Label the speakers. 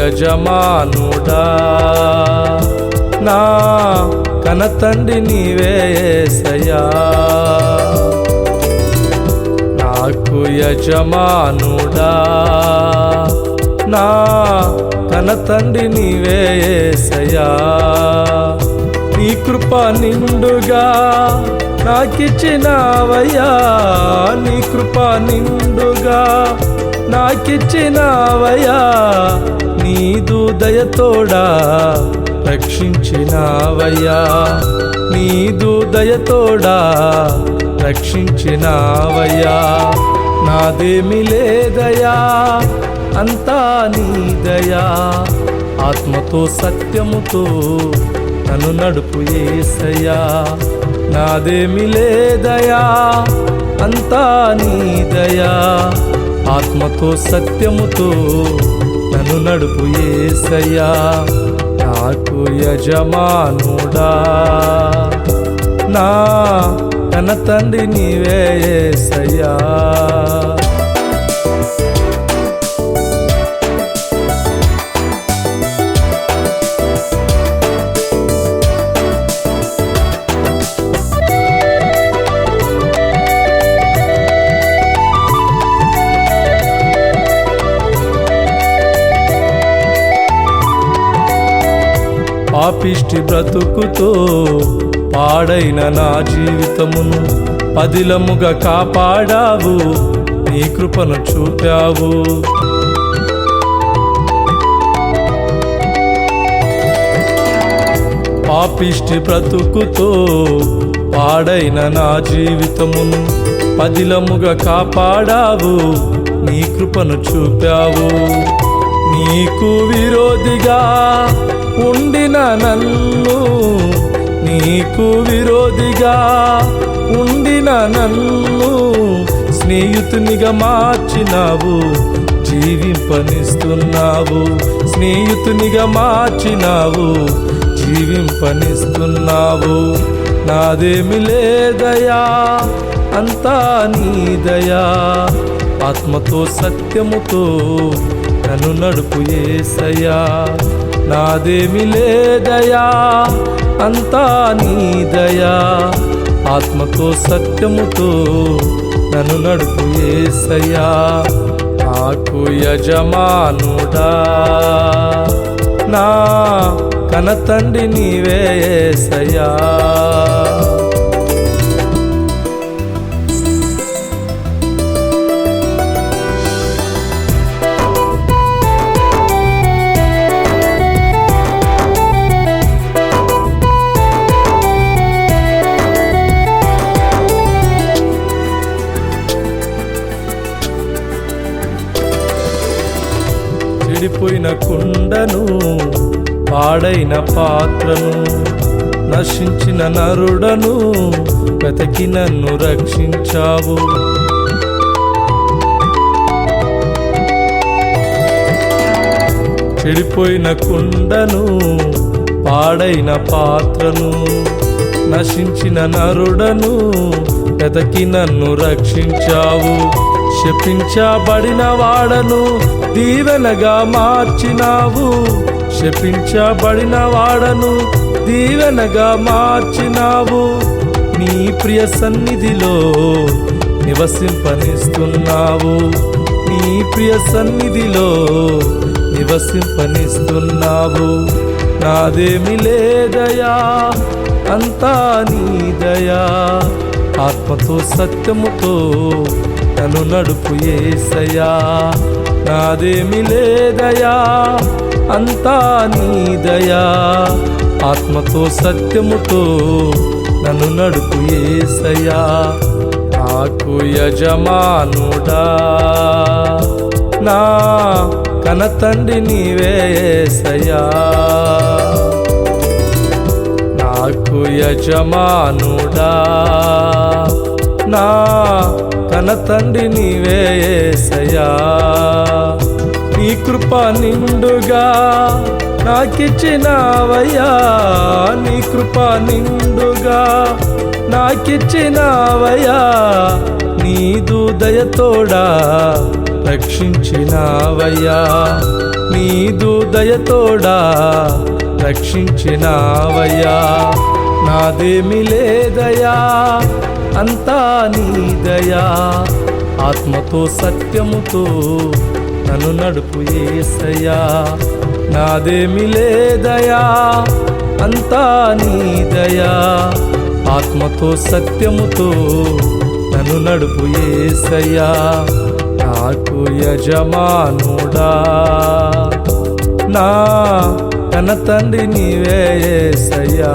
Speaker 1: యజమానుడా నా కనతండ్రి నీవే యేసయ్యా నాకు యజమానుడా నా కనతండ్రి నీవే యేసయ్యా నీ కృప నిండుగా నాకిచ్చినావయ్యా నీ కృప నిండుగా నాకిచ్చినావయ్యా నీదు దయతోడా రక్షించినావయ్యా నీదు దయతోడా రక్షించినావయ్యా నాదేమి లేదయా అంతా నీ దయా ఆత్మతో సత్యముతో నన్ను నడుపు యేసయ్యా నాదేమి లేదయా అంతా నీ దయా ఆత్మతో సత్యముతో నన్ను నడుపు యేసయ్యా నాకు యజమానుడా నా కనతండ్రి నీవే యేసయ్యా పాపిష్టి బ్రతుకుతో పాడైన నా జీవితమును పదిలముగా కాపాడావు నీ కృపను చూపావు పాపిష్టి బ్రతుకుతో పాడైన నా జీవితమును పదిలముగా కాపాడావు నీ కృపను చూపావు నీకు విరోధిగా ఉండిన నన్ను నీకు విరోధిగా ఉండిన నన్ను స్నేహితునిగా మార్చినావు జీవింపనిస్తున్నావు స్నేహితునిగా మార్చినావు జీవింపనిస్తున్నావు నాదేమి లేదయా అంతా నీ దయా ఆత్మతో సత్యముతో నన్ను నడుపు యేసయ్యా నాదేమి లేదయా అంతా నీ దయా ఆత్మతో సత్యముతో నన్ను నడుపు యేసయ్యా నాకు యజమానుడా నా కనతండ్రి నీవే యేసయ్యా చెడిపోయిన కుండను పాడైన పాత్రను నశించిన నరుడను వెతకి నన్ను రక్షించావు చెడిపోయిన కుండను పాడైన పాత్రను నశించిన నరుడను వెతకి నన్ను రక్షించావు శపించబడిన వాడను దీవెనగా మార్చినావు శపించబడిన వాడను దీవెనగా మార్చినావు నీ ప్రియ సన్నిధిలో నివసింపనిస్తున్నావు నీ ప్రియ సన్నిధిలో నివసింపనిస్తున్నావు నాదేమి లేదయా అంతా నీ దయా ఆత్మతో సత్యముతో నన్ను నడుపు యేసయ్యా నాదేమి లేదయా అంతా నీ దయా ఆత్మతో సత్యముతో నన్ను నడుపు యేసయ్యా నాకు యజమానుడా నా కనతండ్రి నీవే యేసయ్యా నాకు యజమానుడా నా కనతండ్రి నీవే యేసయ్యా నీ కృప నిండుగా నాకిచ్చినావయ్యా నీ కృప నిండుగా నాకిచ్చినావయ్యా నీదు దయతోడా రక్షించినావయ్యా, నీదు దయతోడా రక్షించినావయ్యా. నాదేమి లేదయా, అంతా నీ దయా, ఆత్మతో సత్యముతో నన్ను నడుపు యేసయ్యా. నాదేమి లేదయా, అంతా నీ దయా, ఆత్మతో సత్యముతో నన్ను నడుపు యేసయ్యా. నాకు యజమానుడా, నా కన్న తండ్రి నీవే యేసయ్యా.